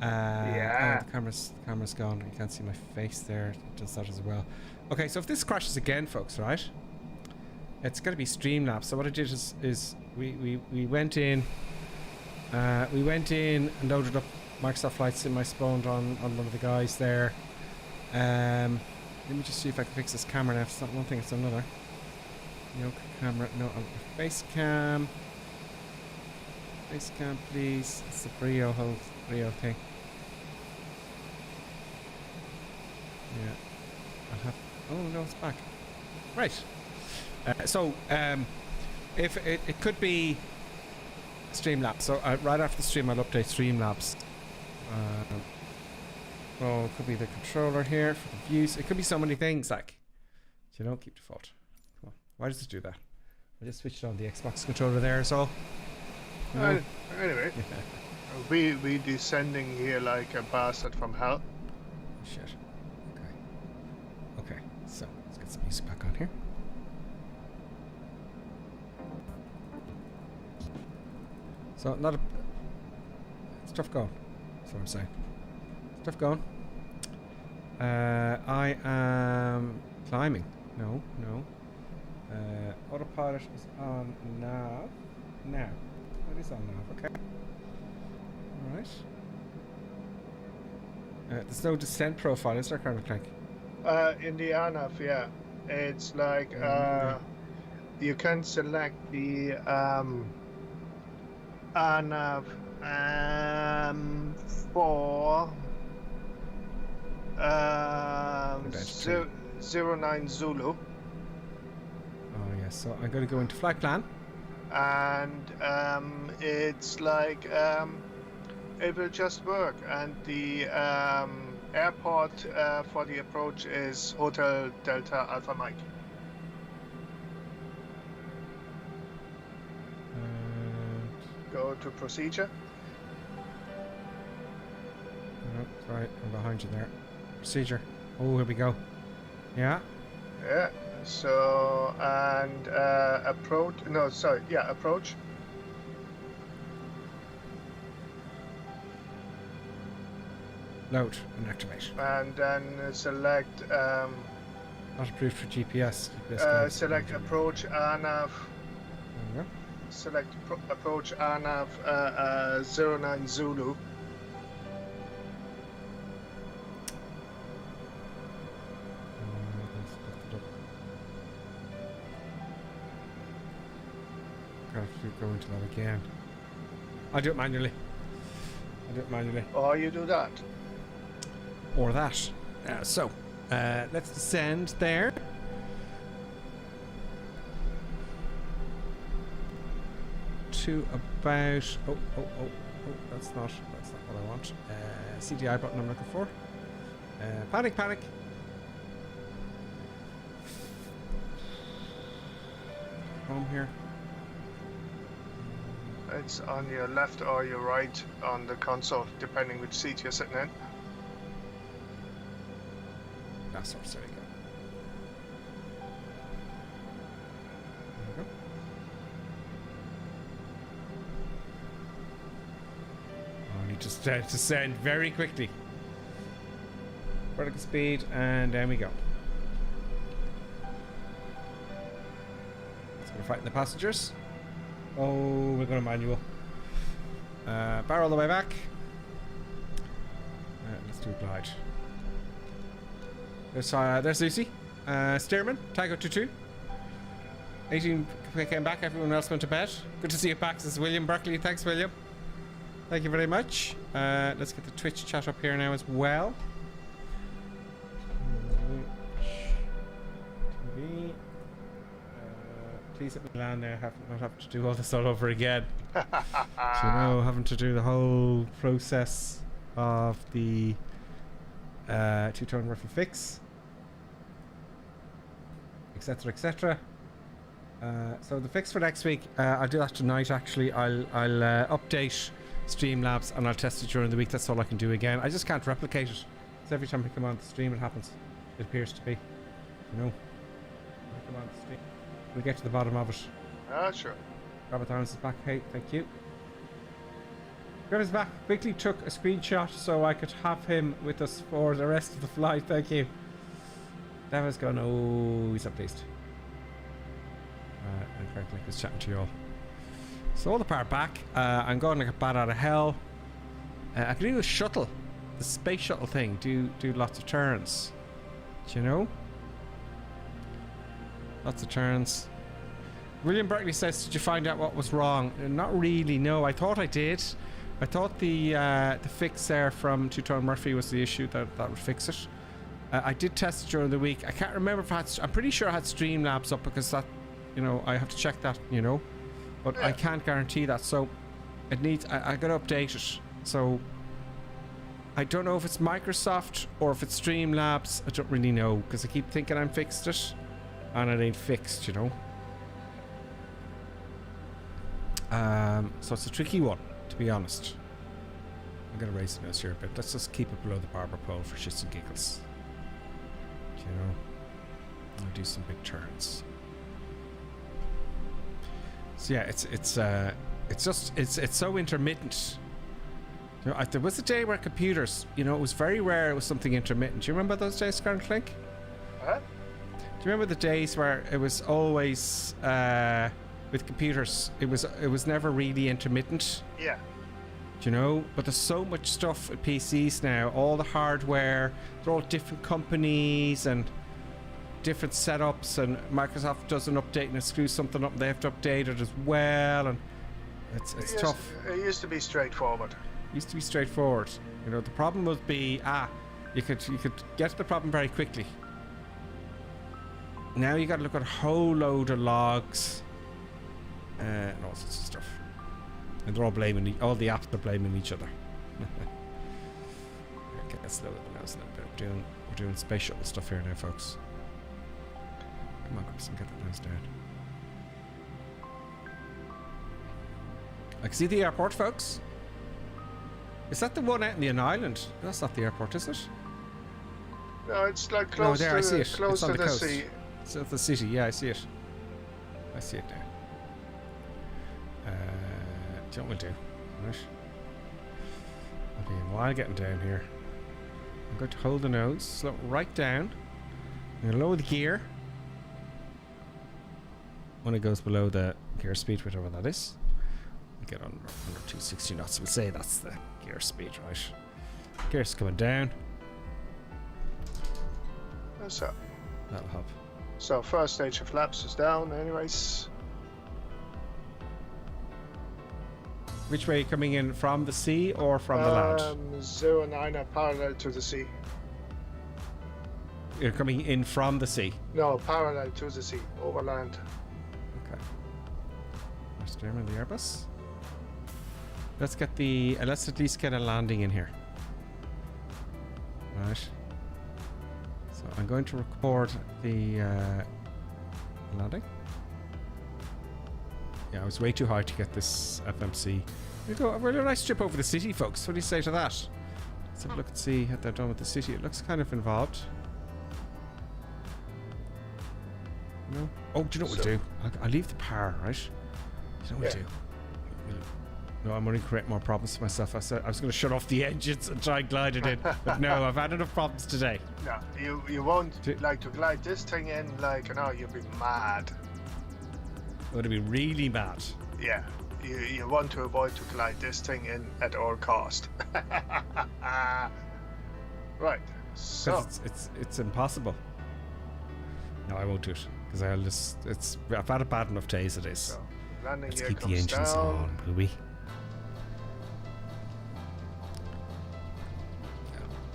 Yeah. Oh, the camera's gone. You can't see my face there. It does that as well. Okay, so if this crashes again, folks, right? It's going to be Streamlabs. So what I did is we went in. We went in and loaded up Microsoft Flight Sim. I spawned on one of the guys there. Let me just see if I can fix this camera now. If it's not one thing, it's another. No camera. No, face cam. Face cam, please. It's the whole Brio thing. Yeah. I'll have. Oh no, it's back. Right. If it could be Streamlabs. So right after the stream, I'll update Streamlabs. Well, it could be the controller here for the views. It could be so many things. Like, you don't keep default. Come on. Why does it do that? I just switched on the Xbox controller there. So. Anyway, we descending here like a bastard from hell. Shit. Okay. So let's get some music back on here. So not a. It's tough going. That's what I'm saying. It's tough going. I am climbing. No. Autopilot is on now. Now. It is on now. Okay. All right. There's no descent profile, is there, Carmen Clank? In the ANAV, yeah. It's like you can select the ANAV for 09 Zulu. Oh yes, so I'm going to go into flight plan. And it's like it will just work, and the airport for the approach is Hotel Delta Alpha Mike. Go to procedure. Oh, sorry, I'm behind you there. Procedure. Oh, here we go. Yeah. Yeah. So and approach. No, sorry. Yeah, approach. Load and activate. And then select. Not approved for GPS. Select approach ANAV. There we go. Select approach ANAV 09 Zulu. I have to go into that again. I'll do it manually. Or you do that. Or that. So, let's descend there. To about. Oh, that's not what I want. CDI button I'm looking for. Panic. Home here. It's on your left or your right on the console, depending which seat you're sitting in. That's there we go. I need to descend very quickly. Vertical speed, and then we go. Let's go fighting the passengers. Oh, we're going to manual. Barrel the way back. Let's do a glide. There's Lucy. Steerman, Tango 22. 18 came back, everyone else went to bed. Good to see you back. This is William Berkeley. Thanks, William. Thank you very much. Let's get the Twitch chat up here now as well. TV. Please let me land there. Not have to do all this all over again. So having to do the whole process of the two-tone Murphy fix, etc. So the fix for next week, I'll do that tonight. Actually, I'll update Streamlabs and I'll test it during the week. That's all I can do again. I just can't replicate it. So every time I come on the stream, it happens. It appears to be. You know, when I come on the stream, we'll get to the bottom of it. Sure. Robert Arms is back. Hey, thank you. Trevor's back. Quickly took a screenshot so I could have him with us for the rest of the flight. Thank you. Trevor's gone. Oh, he's not pleased. And Craig Link is chatting to you all. So all the power back. I'm going like a bat out of hell. I can do a shuttle, the space shuttle thing. Do lots of turns. Do you know? Lots of turns. William Berkeley says, did you find out what was wrong? Not really, no. I thought I did. I thought the fix there from Two-Tone Murphy was the issue that would fix it. I did test it during the week. I can't remember if I had... I'm pretty sure I had Streamlabs up because that, you know, I have to check that, you know. But I can't guarantee that. So it needs... I got to update it. So I don't know if it's Microsoft or if it's Streamlabs. I don't really know because I keep thinking I'm fixed it. And it ain't fixed, you know. So it's a tricky one, to be honest. I'm going to raise the nose here a bit. Let's just keep it below the barber pole for shits and giggles. You know, I'll do some big turns. So yeah, it's so intermittent. You know, there was a day where computers, you know, it was very rare it was something intermittent. Do you remember those days, Scarlet Clink? Huh? Do you remember the days where it was always with computers? It was never really intermittent. Yeah. Do you know? But there's so much stuff with PCs now. All the hardware, they're all different companies and different setups. And Microsoft does an update and it screws something up, and they have to update it as well. And it's tough. It used to be straightforward. It used to be straightforward. You know, the problem would be you could get to the problem very quickly. Now you got to look at a whole load of logs and all sorts of stuff, and they're all blaming all the apps are blaming each other. Okay, let's slow it down a little bit. We're doing space shuttle stuff here now, folks. Come on, Chris, get that nose down. I can see the airport, folks. Is that the one out in the island? That's not the airport, is it? No, it's like close I see it. close it's on to the the coast. sea. It's at the city, yeah, I see it. I see it now. Do you know what we'll do? Right. I'll be a while getting down here. I'm going to hold the nose, slow it right down. I'm going to lower the gear. When it goes below the gear speed, whatever that is. We'll get under 260 knots. We'll say that's the gear speed, right? Gear's coming down. So. That'll help. So first stage of flaps is down anyways. Which way are you coming in? From the sea or from the land? 09 are parallel to the sea. You're coming in from the sea? No, parallel to the sea, over land. Okay. Let's determine the Airbus. Let's at least get a landing in here. Right. So I'm going to record the landing. Yeah, I was way too high to get this FMC. We go. We're a nice trip over the city, folks. What do you say to that? Let's have a look and see what they're done with the city. It looks kind of involved. No. Oh, do you know what we'll do? I'll leave the power, right? Do you know what we'll do? No, I'm going to create more problems for myself. I said I was going to shut off the engines and try and glide it in, but no, I've had enough problems today. No, you won't like to glide this thing in like, you know, you'll be mad. I'm going to be really mad. Yeah, you want to avoid to glide this thing in at all cost. Right, so it's impossible. No, I won't do it because I've had a bad enough day as it is. So, landing let's gear keep the comes engines down. on, will we?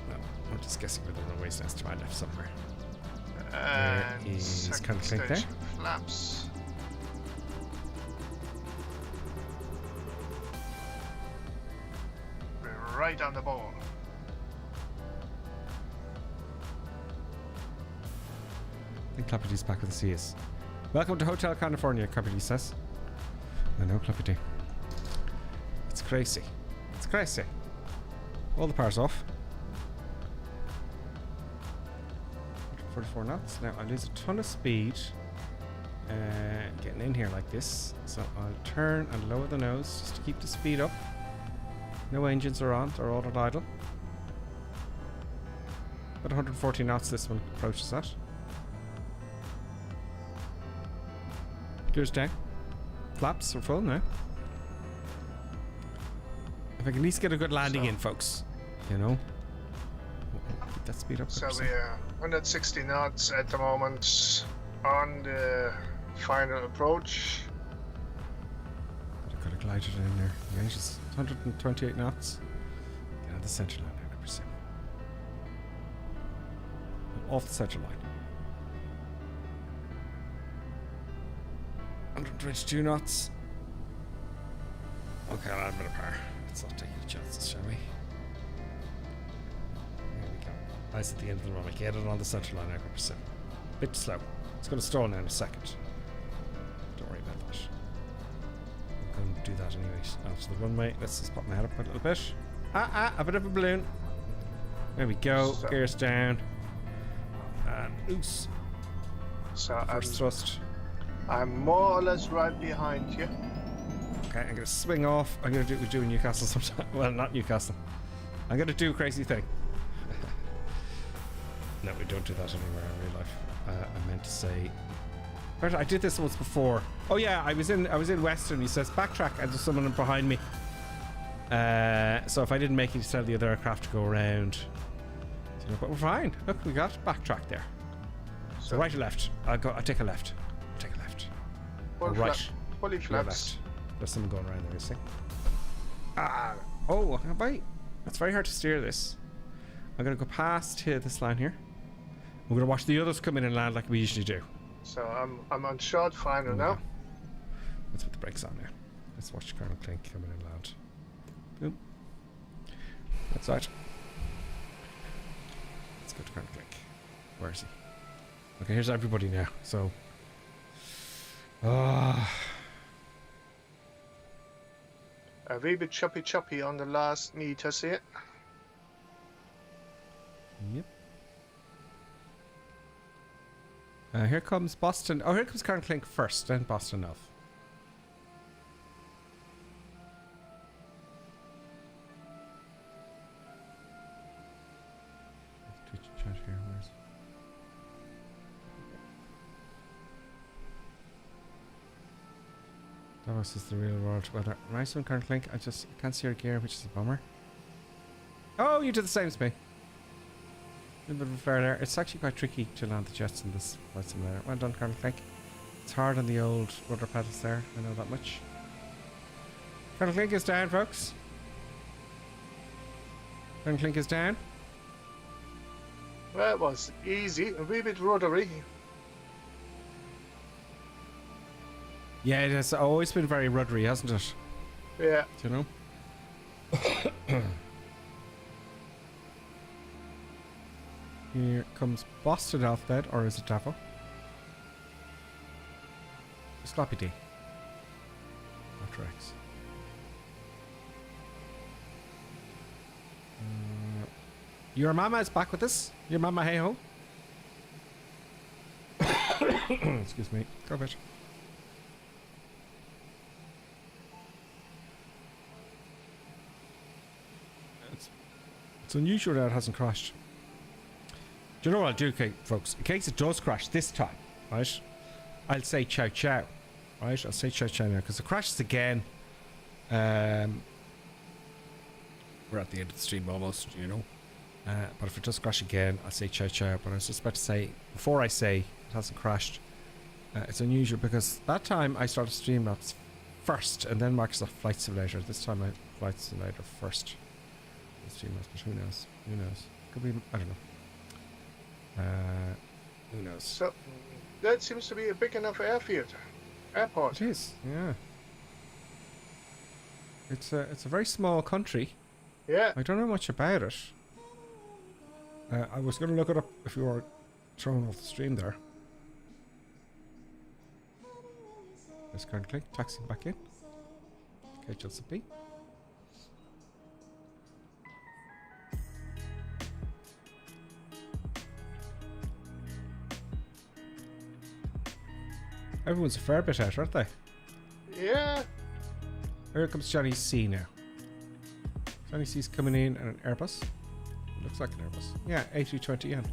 No, I'm just guessing with the runways next to my left somewhere. And is second kind of stage there. flaps. We're right on the ball. I think Clapperty's back with the CS. Welcome to Hotel California, Clapperty says. I know, Clapperty. It's crazy. It's crazy. All the power's off. 44 knots. Now I lose a ton of speed getting in here like this. So I'll turn and lower the nose just to keep the speed up. No engines are on. They're all at idle. About 140 knots this one approaches that. Gears down. Flaps are full now. If I can at least get a good landing in, folks. You know. Keep that speed up. So we're 160 knots at the moment on the final approach. Got a glider in there. Range is 128 knots. Get on the centre line now, 100%. Off the centre line. 122 knots. Okay, I'll add a bit of power. Let's not take any chances, shall we? There we go. Nice at the end of the run. I get it on the centre line now, 100%. Bit slow. It's going to stall now in a second. Don't worry about that. I'm going to do that anyways. After the runway, let's just pop my head up a little bit. A bit of a balloon. There we go. So, gears down. And loose. So First thrust. I'm more or less right behind you. Okay, I'm going to swing off. I'm going to do what we do in Newcastle sometime. Well, not Newcastle. I'm going to do a crazy thing. No, we don't do that anywhere in real life. I meant to say... I did this once before. Oh yeah, I was in Western. He says backtrack, and there's someone behind me. So if I didn't make it, to tell the other aircraft to go around. So, but we're fine. Look, we got backtrack there. So right or left? I'll take a left. Take a left. Or right. Fully flaps. There's someone going around there, you see? Oh, wait. That's very hard to steer this. I'm going to go past here, this line here. We're going to watch the others come in and land like we usually do. So I'm on short final now. Let's put the brakes on now. Let's watch Colonel Clink come in and land. Boom. That's right. Let's go to Colonel Clink. Where is he? Okay, here's everybody now. So... A wee bit choppy on the last meters here. Yep. Here comes Boston. Oh, here comes Colonel Clink first, then Boston Elf. Davos is the real world weather. Nice one, Colonel Clink. I can't see your gear, which is a bummer. Oh, you did the same as me. A little bit of a flare there. It's actually quite tricky to land the jets in this flight simulator. Well done, Colonel Clink. It's hard on the old rudder pedals there. I know that much. Colonel Clink is down, folks. Colonel Clink is down. Well, it was easy. A wee bit ruddery. Yeah, it has always been very ruddery, hasn't it? Yeah. Do you know? Here comes Boston Alphabet, or is it Davo? Sloppy D. After X. Your mama is back with us. Your mama, hey ho. Excuse me. Go bitch. It's unusual that it hasn't crashed. Do you know what I'll do, folks? In case it does crash this time, right? I'll say ciao ciao. Right? I'll say ciao ciao now, because it crashes again. We're at the end of the stream almost, you know. But if it does crash again, I'll say ciao ciao. But I was just about to say, before I say it hasn't crashed, it's unusual because that time I started Streamlabs first and then Microsoft Flight Simulator. This time I Flight Simulator first. Streamlabs, but who knows? Who knows? Could be, I don't know. Who knows? So that seems to be a big enough airport. It is, yeah. It's a very small country. Yeah. I don't know much about it. I was going to look it up if you were thrown off the stream there. Let's go and click, taxi back in. Okay, Chelsea B. Everyone's a fair bit out, aren't they? Yeah. Here comes Johnny C now. Johnny C's coming in and an Airbus. Looks like an Airbus. Yeah, A320N.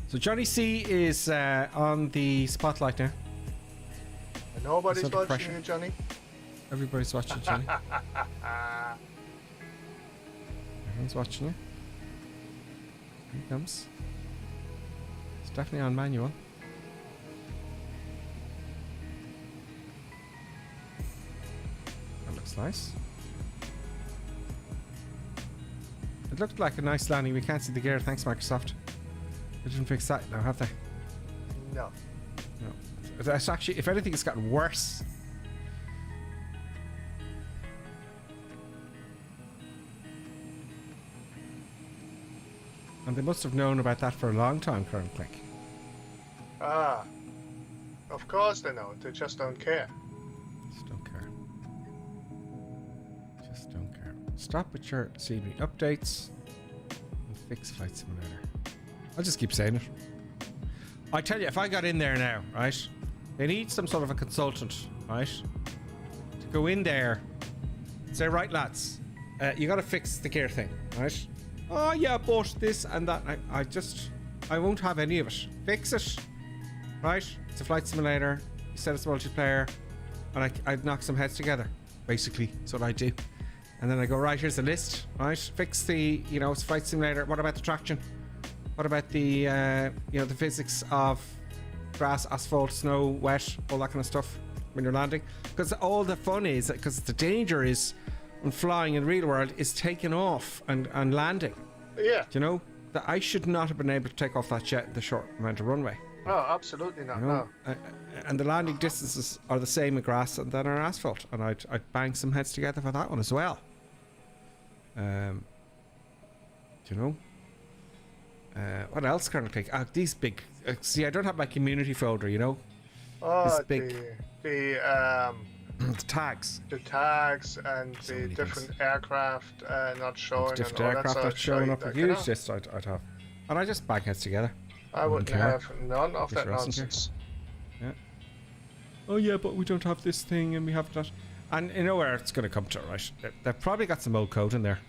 So Johnny C is on the spotlight now. And nobody's watching pressure. you, Johnny. Everybody's watching Johnny. Everyone's watching you. Here he comes. It's definitely on manual. That looks nice. It looked like a nice landing. We can't see the gear. Thanks, Microsoft. They didn't fix that now, have they? No. No. That's actually, if anything, it's gotten worse. And they must have known about that for a long time, Colonel Click. Ah. Of course they know. They just don't care. Just don't care. Just don't care. Stop with your CB updates and fix Flight Simulator. I'll just keep saying it. I tell you, if I got in there now, right, they need some sort of a consultant, right, to go in there and say, right, lads, you got to fix the gear thing, right? Oh yeah, but this and that. I won't have any of it. Fix it, right? It's a flight simulator. You said it's multiplayer, and I'd knock some heads together. Basically, that's what I do. And then I go, right, here's the list, right? Fix the, it's a flight simulator. What about the traction? What about the, the physics of grass, asphalt, snow, wet, all that kind of stuff when you're landing? Because all the fun is, because the danger is when flying in the real world is taking off and landing. Yeah. That I should not have been able to take off that jet in the short amount of runway. Oh, absolutely not. No. And the landing distances are the same in grass and then on asphalt. And I'd bang some heads together for that one as well. What else can I take? These big. See, I don't have my community folder. Oh, this big. The tags. The tags and So the many different things. aircraft not showing. Different and all aircraft that not showing up. Like, Huge list I'd have. And I just bang heads together. I wouldn't care. have none of Just that Russell here. nonsense. Yeah. Oh yeah, but we don't have this thing and we have that. And you know where it's going to come to, right? They've probably got some old code in there.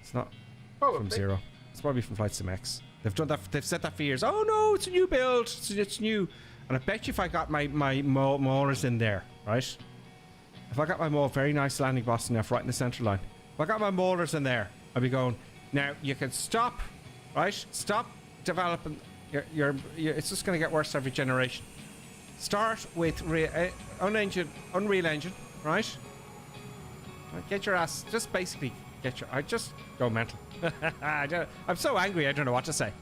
It's not Probably. from zero. It's probably from Flight Sim X. They've done that. They've said that for years. Oh no, it's a new build. It's new. And I bet you if I got my maulers in there, right? If I got my maul, very nice landing Boston F right in the centre line. If I got my maulers in there, I'd be going. Now you can stop, right? Stop developing. It's just going to get worse every generation. Start with Unreal Engine, right? Get your ass. Just basically get your. I just go mental. I'm so angry. I don't know what to say.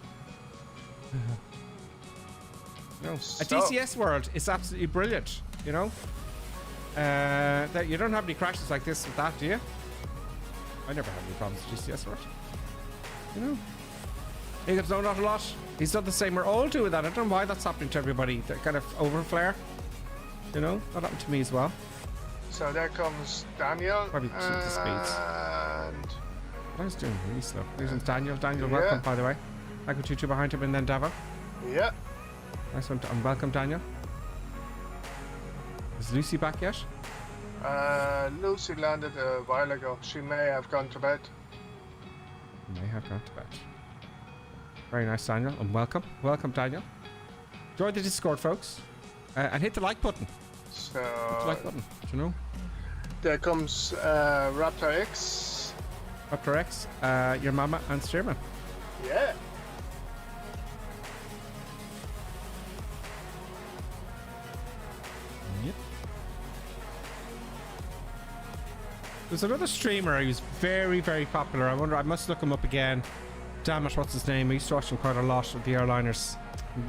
A DCS world is absolutely brilliant. That you don't have any crashes like this with that, do you? I never have any problems with DCS world. He gets done not a lot. He's done the same. We're all doing that. I don't know why that's happening to everybody. That kind of overflare. That happened to me as well. So there comes Daniel. Probably the speeds. And I was doing really slow. Here's Daniel. Daniel, welcome, by the way. I got you two behind him and then Davo. yeah, Nice one. And welcome, Daniel. Is Lucy back yet? Lucy landed a while ago. She may have gone to bed. May have gone to bed. Very nice, Daniel, and welcome. Welcome, Daniel. Join the Discord, folks. And hit the like button. So Hit the like button, there comes Raptor X. Raptor X, your mama and Steerman. Yeah. Yep. There's another streamer who's very, very popular. I must look him up again. Damn it, what's his name? I used to watch him quite a lot with the airliners.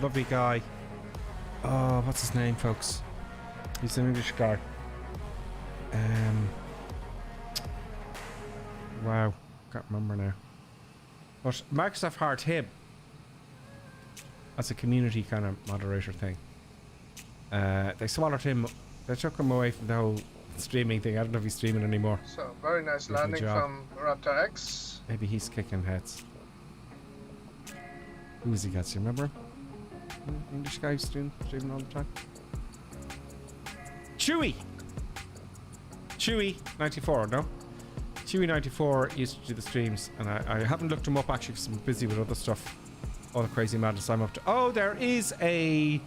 Lovely guy. Oh, what's his name, folks? He's an English guy. Wow, can't remember now. But Microsoft hired him as a community kind of moderator thing. They swallowed him. They took him away from the whole streaming thing. I don't know if he's streaming anymore. So very nice Decent landing job. from Raptor X. Maybe he's kicking heads. Who was he got? Do you remember him? English guy who's streaming all the time. Chewy! Chewy 94, no? Chewy 94 used to do the streams, and I haven't looked him up actually because I'm busy with other stuff. All the crazy madness I'm up to. Oh, there is a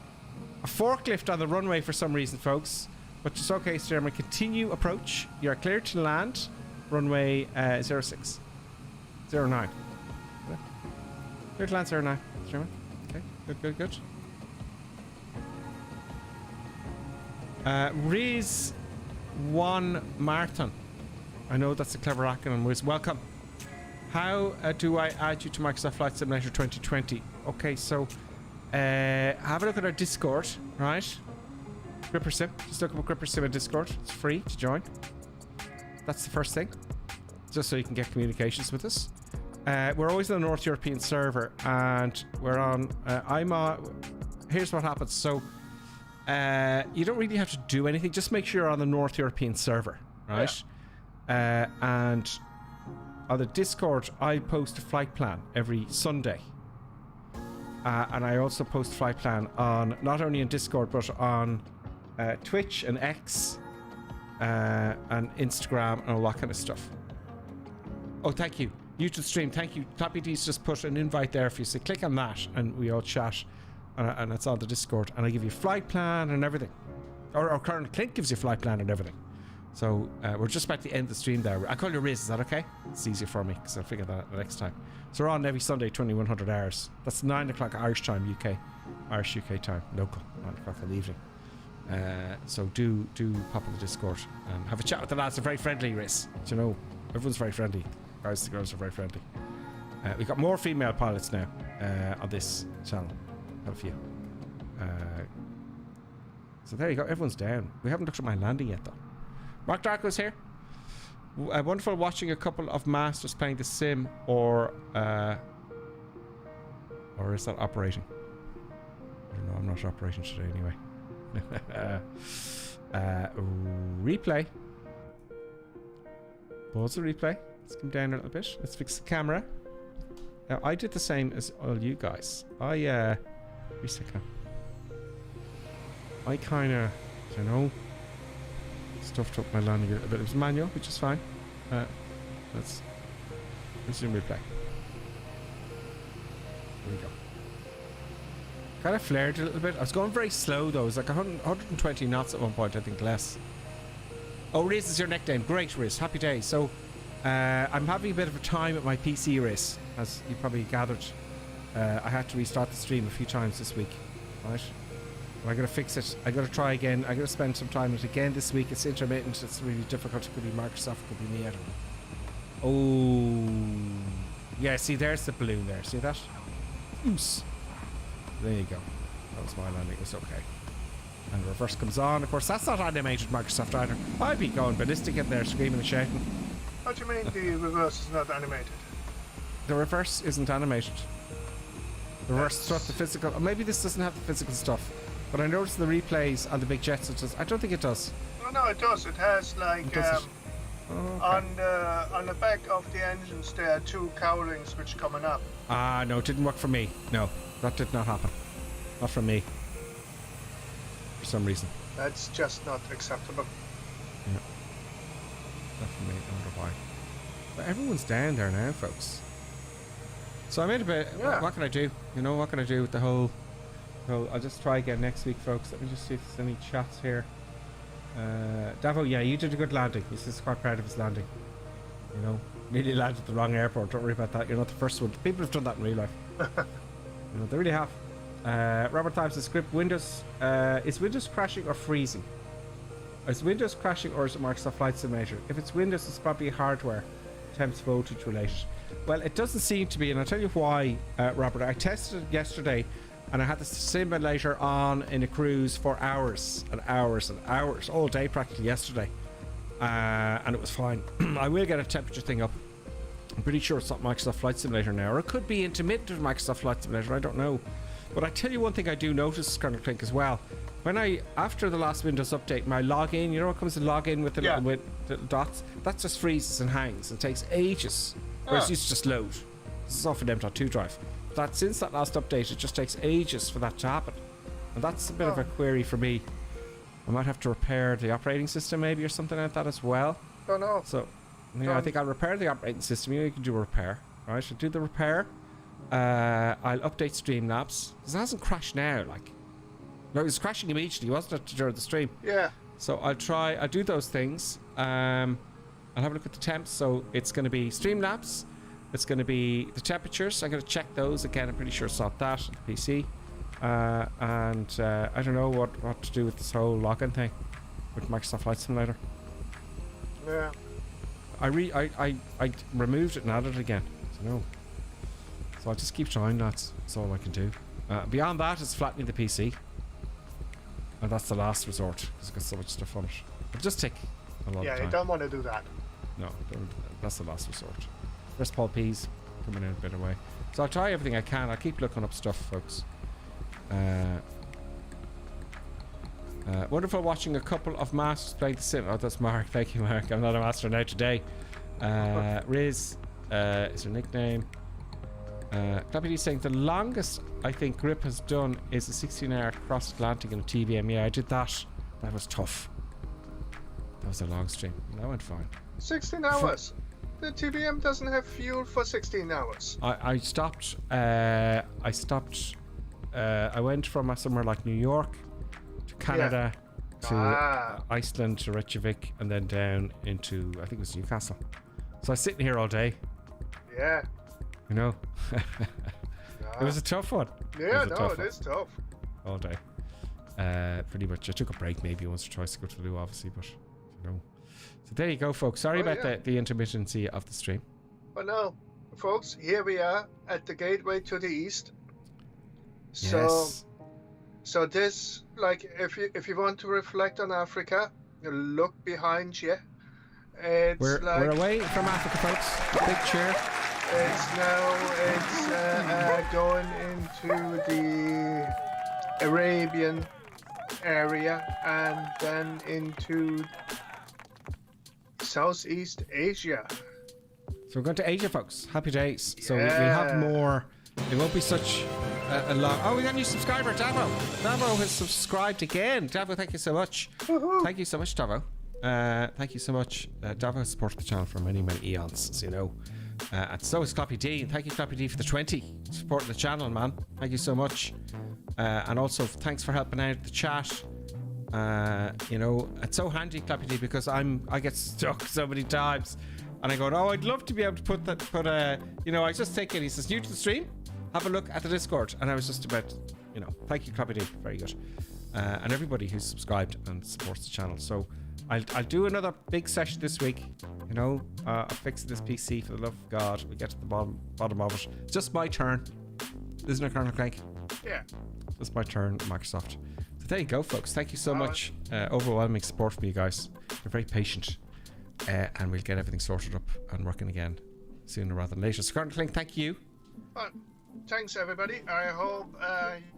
forklift on the runway for some reason, folks. But it's okay, Stearman. Continue approach. You're clear to land. Runway 06. 09. Clear to land 09. Stearman. Okay, good. Riz 1 Marathon. I know that's a clever acronym. Riz, welcome. How do I add you to Microsoft Flight Simulator 2020? Okay, so have a look at our Discord, right? Gripper Sim. Just look up Gripper Sim in Discord. It's free to join. That's the first thing. Just so you can get communications with us. We're always on the North European server, and we're on. Here's what happens. So you don't really have to do anything. Just make sure you're on the North European server, right? Yeah. And on the Discord, I post a flight plan every Sunday. And I also post flight plan on not only on Discord but on Twitch and X and Instagram and all that kind of stuff. Oh, thank you. YouTube stream, thank you. Clappy D's just put an invite there for you. So click on that and we all chat. And it's on the Discord. And I give you a flight plan and everything. Or Colonel Clint gives you a flight plan and everything. So we're just about to end the stream there. I call you Riz, is that okay? It's easier for me because I'll figure that out the next time. So we're on every Sunday, 2100 hours. That's 9 o'clock Irish time, UK. Irish UK time, local, 9 o'clock in the evening. So do pop on the Discord and have a chat with the lads. They're very friendly, Riz. Do you know, everyone's very friendly. Guys and girls are very friendly. We've got more female pilots now on this channel. Have a few. So there you go, everyone's down. We haven't looked at my landing yet though. Mark Darko's here. Wonderful watching a couple of masters playing the sim, or is that operating? I don't know, I'm not operating today anyway. Replay. Pause the replay. Let's come down a little bit. Let's fix the camera. Now I did the same as all you guys. I kind of, you know, stuffed up my landing a little bit. It was manual, which is fine. Let's resume replay. There we go. Kind of flared a little bit. I was going very slow though. It was like 120 knots at one point, I think, less. Oh, Riz is your nickname. Great, Riz. Happy days. So, I'm having a bit of a time at my PC, Riz, as you probably gathered. I had to restart the stream a few times this week, right? But I gotta fix it. I gotta try again. I gotta spend some time on it again this week. It's intermittent. It's really difficult. It could be Microsoft. It could be me. I don't know. Oh, yeah. See, there's the balloon there. See that? Oops. There you go. That was my landing. It was okay. And the reverse comes on. Of course, that's not animated, Microsoft either. I'd be going ballistic in there, screaming and shouting. What do you mean the reverse is not animated? The reverse isn't animated. The reverse stuff, the physical. Maybe this doesn't have the physical stuff, but I noticed the replays on the big jets. It does. I don't think it does. No, it does. It has like it does on the back of the engines there are two cowlings which are coming up. Ah, no, it didn't work for me. No, that did not happen. Not for me. For some reason. That's just not acceptable. Yeah. Not for me. I wonder why. But everyone's down there now, folks. So I made a bit. Yeah. What can I do? You know, what can I do with the whole? I'll just try again next week, folks. Let me just see if there's any chats here. Davo, yeah, you did a good landing. He's quite proud of his landing. You know, nearly landed at the wrong airport. Don't worry about that. You're not the first one. People have done that in real life. You know, they really have. Robert Times, the script Windows. Is Windows crashing or freezing? Is Windows crashing or is it Microsoft Flight Simulator? If it's Windows, it's probably hardware. Temps voltage related. Well, it doesn't seem to be, and I'll tell you why, Robert. I tested it yesterday, and I had the simulator on in a cruise for hours and hours and hours, all day practically yesterday, and it was fine. I will get a temperature thing up. I'm pretty sure it's not Microsoft Flight Simulator now, or it could be intermittent with Microsoft Flight Simulator. I don't know. But I tell you one thing I do notice, Colonel Clink, as well. When after the last Windows update, my login, you know what comes to login with the little dots? That just freezes and hangs and takes ages. Whereas it used to just load. This is off an M.2 drive. But since that last update, it just takes ages for that to happen. And that's a bit of a query for me. I might have to repair the operating system maybe or something like that as well. Don't know. So, I think I'll repair the operating system. You can do a repair. Right, I'll do the repair. I'll update Streamlabs. Because it hasn't crashed now, like. No, it was crashing immediately, wasn't it, during the stream? Yeah. So I'll do those things. I'll have a look at the temps. So it's going to be Streamlabs. It's going to be the temperatures. I'm going to check those again. I'm pretty sure it's not that on the PC. And I don't know what to do with this whole login thing with Microsoft Flight Simulator. Yeah. I removed it and added it again. So I'll just keep trying. That's all I can do. Beyond that, it's flattening the PC. And that's the last resort because it's got so much stuff on it. It'll just take a lot of time. Yeah, you don't want to do that. No, that's the last resort. Where's Paul Pease? Coming in a better way. So I'll try everything I can. I'll keep looking up stuff, folks. Wonderful watching a couple of masters play the sim. Oh, that's Mark. Thank you, Mark. I'm not a master now today. Riz is her nickname. WD saying the longest I think Grip has done is a 16-hour cross Atlantic in a TBM. Yeah, I did that. That was tough. That was a long stream. That went fine. 16 hours. The TBM doesn't have fuel for 16 hours. I stopped. I went from somewhere like New York to Canada to Iceland to Reykjavik and then down into I think it was Newcastle. So I was sitting here all day. Yeah. You know. It was a tough one. Yeah, it is tough. All day. Pretty much. I took a break maybe once or twice to go to the loo, obviously, but you know. So there you go, folks. Sorry about the intermittency of the stream. But no, folks, here we are at the gateway to the east. So, Yes. so this, like, if you want to reflect on Africa, you look behind you. It's We're away from Africa, folks. Big cheer. It's going into the Arabian area and then into Southeast Asia. So we're going to Asia, folks. Happy days. So we'll have more. It won't be such a long. Oh, we got a new subscriber, Davo. Davo has subscribed again. Davo, thank you so much. Thank you so much, Davo. Thank you so much. Davo has supported the channel for many, many eons, as you know. And so is Clappy D. Thank you, Clappy D, for the 20. Supporting the channel, man. Thank you so much. And also, thanks for helping out the chat. You know, it's so handy, Clappy D, because I get stuck so many times. And I go, oh, I'd love to be able to you know, I just take it. He says, new to the stream, have a look at the Discord. And I was just about, you know, thank you, Clappy D. Very good. And everybody who's subscribed and supports the channel. So I'll do another big session this week. You know, I'll fix this PC for the love of God. We get to the bottom of it. It's just my turn, isn't it, Colonel Craig? Yeah. Just my turn, Microsoft. So there you go, folks. Thank you so much. Overwhelming support from you guys. You're very patient. And we'll get everything sorted up and working again sooner rather than later. So, Colonel Clink, thank you. Well, thanks, everybody. I hope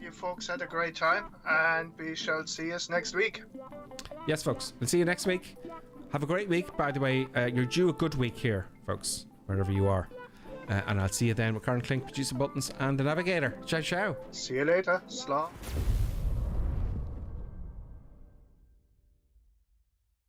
you folks had a great time, and we shall see us next week. Yes, folks. We'll see you next week. Have a great week. By the way, you're due a good week here, folks, wherever you are. And I'll see you then with Colonel Clink, Producer Buttons, and the Navigator. Ciao, ciao. See you later. Slán.